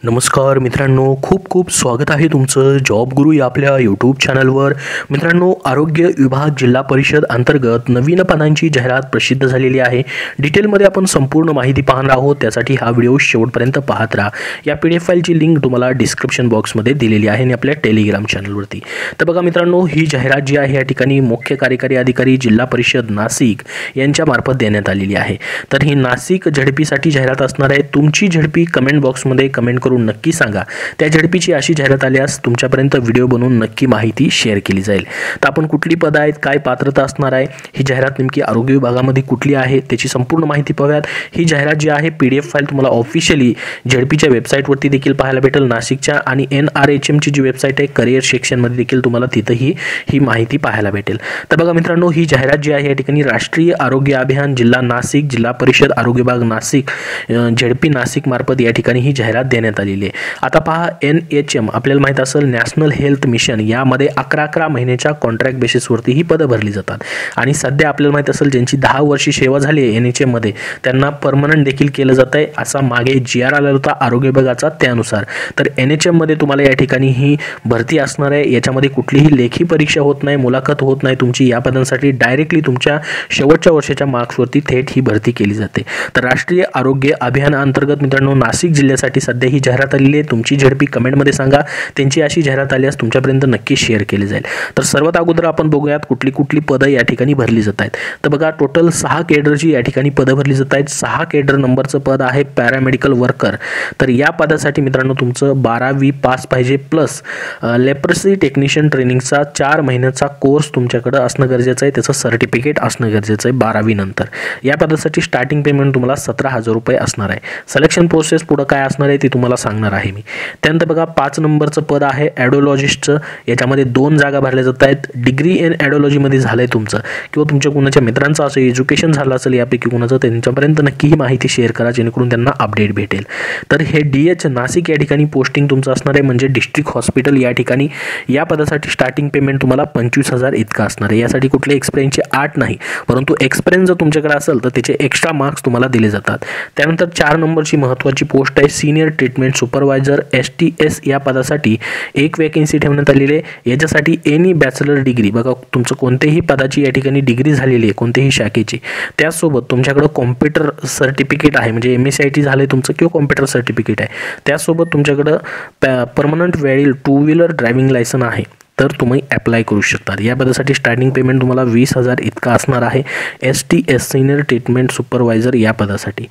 नमस्कार मित्रांनो, खूप खूप स्वागत आहे तुमचं जॉब गुरु या आपल्या यूट्यूब चॅनलवर। मित्रांनो, आरोग्य विभाग जिल्हा परिषद अंतर्गत नवीन पदांची जाहिरात प्रसिद्ध झालेली आहे। डिटेलमध्ये आपण संपूर्ण माहिती पाहणार आहोत, त्यासाठी हा व्हिडिओ शेवटपर्यंत पाहत राहा। या PDF फाईलची लिंक तुम्हाला डिस्क्रिप्शन बॉक्समध्ये दिलेली आहे आणि आपल्या टेलिग्राम चॅनलवरती। तर बघा मित्रांनो, ही जाहिरात जी आहे या ठिकाणी मुख्य कार्यकारी अधिकारी जिल्हा परिषद नाशिक यांच्या मार्फत देण्यात आलेली आहे। तर ही नाशिक झडपीसाठी जाहिरात असणार आहे। तुमची झडपी कमेंट बॉक्समध्ये कमेंट करून नक्की सांगा। त्या झडपीची अशी जाहिरात आल्यास तुमच्यापर्यंत व्हिडिओ बनवून नक्की माहिती शेअर केली जाईल। तर आपण कुठली पद आहेत, काय पात्रता असणार आहे, ही जाहिरात नेमकी आरोग्य विभागामध्ये कुठली आहे त्याची संपूर्ण माहिती पाहूयात। ही जाहिरात जी आहे PDF फाईल तुम्हाला ऑफिशियली झडपीच्या वेबसाईटवरती देखील पाहायला भेटेल। नाशिकच्या आणि NRHM ची जी वेबसाईट आहे करिअर सेक्शनमध्ये देखील तुम्हाला तिथेही ही माहिती पाहायला भेटेल। तर बघा मित्रांनो, ही जाहिरात जी आहे या ठिकाणी राष्ट्रीय आरोग्य अभियान जिल्हा नाशिक, जिल्हा परिषद आरोग्य विभाग नाशिक, झडपी नाशिक मार्फत या ठिकाणी ही जाहिरात देण्यात आलेली आहे। आता पहा, NHM आपल्याला माहित असेल नॅशनल हेल्थ मिशन, यामध्ये 11 महिन्याच्या कॉन्ट्रॅक्ट बेसिसवरती ही पदं भरली जातात। आणि सध्या आपल्याला माहित असेल ज्यांची 10 वर्षी सेवा झाली आहे NHM मध्ये, त्यांना परमनंट देखील केलं जात आहे, असा मागे GR आला होता आरोग्य विभागाचा त्यानुसार। तर NHM मध्ये तुम्हाला या ठिकाणी ही भरती असणार आहे। याच्यामध्ये कुठलीही लेखी परीक्षा होत नाही, मुलाखत होत नाही तुमची। या पदांसाठी डायरेक्टली तुमच्या शेवटच्या वर्षाच्या मार्क्सवरती थेट ही भरती केली जाते। तर राष्ट्रीय आरोग्य अभियान अंतर्गत मित्रांनो नाशिक जिल्ह्यासाठी सध्या ही जाहिरात आलेली आहे। तुमची झडपी कमेंटमध्ये सांगा, त्यांची अशी जाहिरात आल्यास तुमच्यापर्यंत नक्की शेअर केली जाईल। तर सर्वात अगोदर आपण बघूयात कुठली पदं या ठिकाणी भरली जात आहेत। तर बघा, टोटल 6 केडरची या ठिकाणी पदं भरली जात आहेत। 6 केडर नंबरचं पद आहे पॅरामेडिकल वर्कर। तर या पदासाठी मित्रांनो तुमचं 12वी पास पाहिजे, प्लस लेप्रसी टेक्निशियन ट्रेनिंगचा 4 महिन्याचा कोर्स तुमच्याकडे असणं गरजेचं आहे, त्याचं सर्टिफिकेट असणं गरजेचं आहे 12वी नंतर। या पदासाठी स्टार्टिंग पेमेंट तुम्हाला 17,000 रुपये असणार आहे। सिलेक्शन प्रोसेस पुढे काय असणार आहे ते तुम्हाला सांगणार आहे मी। त्यानंतर बघा, 5 नंबरचं पद आहे ॲडोलॉजिस्टचं। याच्यामध्ये 2 जागा भरल्या जात आहेत। डिग्री इन ॲडोलॉजीमध्ये झालंय तुमचं, किंवा तुमच्या कुणाच्या मित्रांचं असं एज्युकेशन झालं असेल यापैकी कुणाचं, त्यांच्यापर्यंत नक्की ही माहिती शेअर करा जेणेकरून त्यांना अपडेट भेटेल। तर हे DH नाशिक या ठिकाणी पोस्टिंग तुमचं असणार आहे, म्हणजे डिस्ट्रिक्ट हॉस्पिटल या ठिकाणी। या पदासाठी स्टार्टिंग पेमेंट तुम्हाला 25,000 इतका असणार आहे। यासाठी कुठले एक्सपिरियन्सचे 8 नाही, परंतु एक्सपिरियन्स जर तुमच्याकडे असेल तर त्याचे एक्स्ट्रा मार्क्स तुम्हाला दिले जातात। त्यानंतर 4 नंबरची महत्त्वाची पोस्ट आहे सिनियर ट्रीटमेंट सुपरवायझर STS। या पदासाठी 1 वॅकन्सी ठेवण्यात आलेली आहे। याच्यासाठी एनी बॅचलर डिग्री, बघा तुमचं कोणत्याही पदाची या ठिकाणी डिग्री झालेली आहे कोणत्याही शाखेची, त्याचसोबत तुमच्याकडे कॉम्प्युटर सर्टिफिकेट आहे, म्हणजे MSCIT झालं तुमचं किंवा कॉम्प्युटर सर्टिफिकेट आहे, त्याचसोबत तुमच्याकडं permanent valid 2 wheeler driving licence आहे, तर तुम्ही अप्लाय करू शकता। या पदासाठी स्टार्टिंग पेमेंट तुम्हाला 20,000 इतका असणार आहे STS सिनियर ट्रीटमेंट सुपरवायझर या पदासाठी।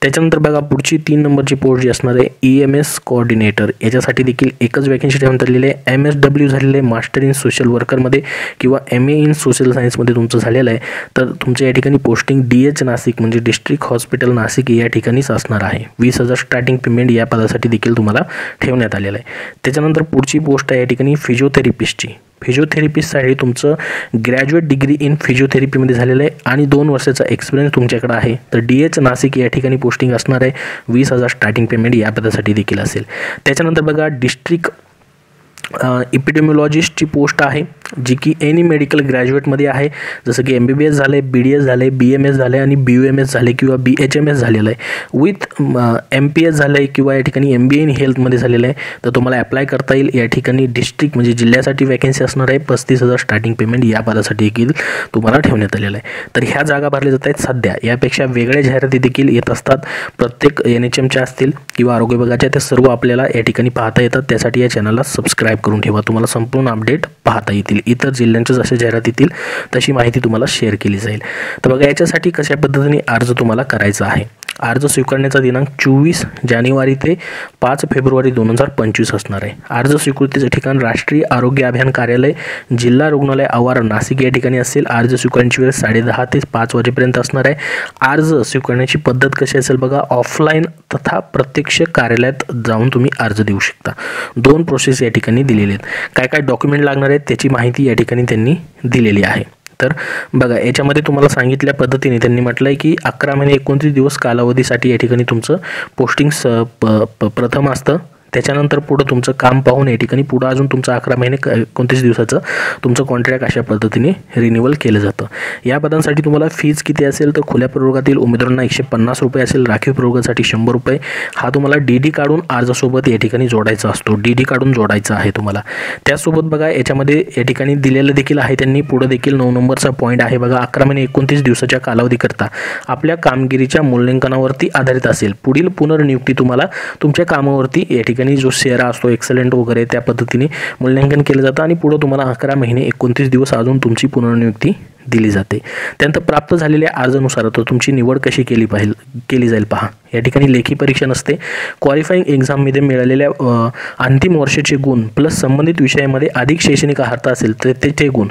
त्याच्यानंतर बघा, पुढची 3 नंबरची पोस्ट जी असणार आहे EMS कोऑर्डिनेटर। याच्यासाठी देखील एकच वॅकन्सी ठेवण्यात आलेली आहे। MSW झालेले आहे मास्टर इन सोशल वर्करमध्ये, किंवा MA इन सोशल सायन्समध्ये तुमचं झालेलं आहे, तर तुमच्या या ठिकाणी पोस्टिंग DH नाशिक म्हणजे डिस्ट्रिक्ट हॉस्पिटल नाशिक या ठिकाणीच असणार आहे। 20,000 स्टार्टिंग पेमेंट या पदासाठी देखील तुम्हाला ठेवण्यात आलेलं आहे। त्याच्यानंतर पुढची पोस्ट आहे या ठिकाणी फिजिओथेरपिस्टची। फिजिओथेरपिस्टसाठी तुमचं ग्रॅज्युएट डिग्री इन फिजिओथेरपीमध्ये झालेलं आहे आणि 2 वर्षाचा एक्सपिरियन्स तुमच्याकडे आहे, तर DH नाशिक या ठिकाणी पोस्टिंग असणार आहे। 20,000 स्टार्टिंग पेमेंट या पदासाठी देखील असेल। त्याच्यानंतर बघा, डिस्ट्रिक्ट इपिडेमिओलॉजिस्टची पोस्ट आहे, जी की एनी मेडिकल ग्रॅज्युएटमध्ये आहे, जसं की MBBS झाले, BDS झाले, BMS झाले आणि BUMS झाले किंवा BHMS झालेलं आहे, विथ MPS झालं आहे किंवा या ठिकाणी MBA इन हेल्थमध्ये झालेलं आहे, तर तुम्हाला अप्लाय करता येईल। या ठिकाणी डिस्ट्रिक्ट म्हणजे जिल्ह्यासाठी वॅकन्सी असणार आहे। 35,000 स्टार्टिंग पेमेंट या पदासाठी देखील तुम्हाला ठेवण्यात आलेलं आहे। तर ह्या जागा भरल्या जात आहेत सध्या। यापेक्षा वेगळ्या जाहिराती देखील येत असतात, प्रत्येक NHMच्या असतील किंवा आरोग्य विभागाच्या, त्या सर्व आपल्याला या ठिकाणी पाहता येतात। त्यासाठी या चॅनलला सबस्क्राईब करून ठेवा, तुम्हाला संपूर्ण अपडेट पाहता येतील। इतर जिल्ह्यांच्या जशा जाहिरात येतील तशी माहिती तुम्हाला शेअर केली जाईल। तर बघा, याच्यासाठी कशा पद्धतीने अर्ज तुम्हाला करायचा आहे। अर्ज स्वीकारण्याचा दिनांक 24 जानेवारी ते 5 फेब्रुवारी 2025 असणार आहे। अर्ज स्वीकृतीचे ठिकाण राष्ट्रीय आरोग्य अभियान कार्यालय, जिल्हा रुग्णालय आवार नाशिक या ठिकाणी असेल। अर्ज स्वीकारण्याची वेळ 10:30 ते 5 वाजेपर्यंत असणार आहे। अर्ज स्वीकारण्याची पद्धत कशी असेल बघा, ऑफलाईन तथा प्रत्यक्ष कार्यालयात जाऊन तुम्ही अर्ज देऊ शकता। 2 प्रोसेस या ठिकाणी दिलेले आहेत। काय काय डॉक्युमेंट लागणार आहेत त्याची माहिती या ठिकाणी त्यांनी दिलेली आहे। तर बघा, याच्यामध्ये तुम्हाला सांगितल्या पद्धतीने त्यांनी म्हटलं आहे की 11 महिने 29 दिवस कालावधीसाठी या ठिकाणी तुमचं पोस्टिंग प्रथम असतं, त्याच्यानंतर पुढं तुमचं काम पाहून या ठिकाणी पुढं अजून तुमचं 11 महिने 29 दिवसाचं तुमचं कॉन्ट्रॅक्ट अशा पद्धतीने रिन्युअल केलं जातं। या पदांसाठी तुम्हाला फीज किती असेल तर खुल्या प्रवर्गातील उमेदवारांना 150 रुपये असेल, राखीव प्रवर्गासाठी 100 रुपये। हा तुम्हाला DD काढून अर्जासोबत या ठिकाणी जोडायचा असतो, DD काढून जोडायचा आहे तुम्हाला। त्यासोबत बघा याच्यामध्ये या ठिकाणी दिलेलं देखील आहे त्यांनी, पुढे देखील 9 नंबरचा पॉईंट आहे बघा, 11 महिने 29 दिवसाच्या कालावधीकरता आपल्या कामगिरीच्या मूल्यांकनावरती आधारित असेल पुढील पुनर्नियुक्ती तुम्हाला तुमच्या कामावरती या ठिकाणी जो सेरा असतो एक्सलेंट वगैरे त्या पद्धतीने मूल्यांकन केलं जातं आणि पुढे तुम्हाला 11 महिने 29 दिवस अजून तुमची पुनर्नियुक्ती दिली जाते। त्यानंतर प्राप्त झालेल्या अर्जानुसार तर तुमची निवड कशी केली जाईल पहा। या ठिकाणी लेखी परीक्षा नसते, क्वालिफाईंग एक्झाममध्ये मिळालेल्या अंतिम वर्षाचे गुण प्लस संबंधित विषयामध्ये अधिक शैक्षणिक अर्हता असेल तर ते गुण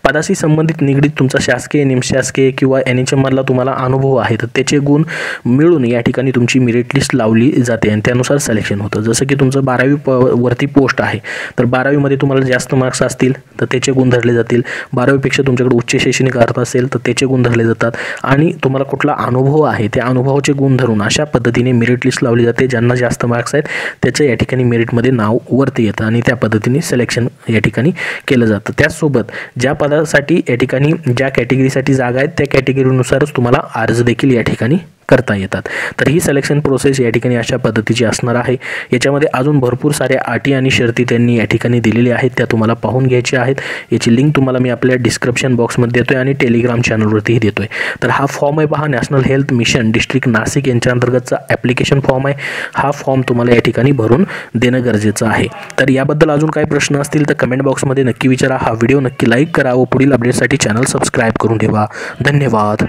पदाशी संबंधित निगडीत तुमचा शासकीय निमशासकीय किंवा NHM मधला तुम्हाला अनुभव आहे तर त्याचे गुण मिळून या ठिकाणी तुमची मेरिट लिस्ट लावली जाते आणि त्यानुसार सिलेक्शन होतं। जसं की तुमचं 12वी वरती पोस्ट आहे तर 12वी मध्ये तुम्हाला जास्त मार्क्स असतील तर त्याचे गुण धरले जातील, 12वी पेक्षा तुमच्याकडे उच्च शैक्षणिक अर्हता असेल तर त्याचे गुण धरले जातात आणि तुम्हाला कुठला अनुभव आहे त्या अनुभवाचे गुण धरून अशा पद्धतीने मेरिट लिस्ट लावली जाते। ज्यांना जास्त मार्क्स आहेत त्याचं या ठिकाणी मेरिटमध्ये नाव वरती येतं आणि त्या पद्धतीने सिलेक्शन या ठिकाणी केलं जातं। त्याचसोबत ज्या पदासाठी या ठिकाणी ज्या कॅटेगरीसाठी जागा आहेत त्या कॅटेगरीनुसारच तुम्हाला अर्ज देखील या ठिकाणी करता येतात। तर ही सिलेक्शन प्रोसेस या ठिकाणी अशा पद्धतीची असणार आहे। याच्यामध्ये अजून भरपूर साऱ्या अटी आणि शर्ती त्यांनी या ठिकाणी दिलेल्या आहेत, त्या तुम्हाला पाहून घ्यायच्या आहेत। याची लिंक तुम्हाला मी आपल्या डिस्क्रिप्शन बॉक्समध्ये देतोय आणि टेलिग्राम चॅनलवरतीही देतोय। तर हा फॉर्म आहे पहा, national health mission district Nashik यांच्या अंतर्गतचा ॲप्लिकेशन फॉर्म आहे। हा फॉर्म तुम्हाला या ठिकाणी भरून देणं गरजेचं आहे। तर याबद्दल अजून काही प्रश्न असतील तर कमेंट बॉक्समध्ये नक्की विचारा। हा व्हिडिओ नक्की लाईक करा व पुढील अपडेटसाठी चॅनल सबस्क्राईब करून ठेवा। धन्यवाद।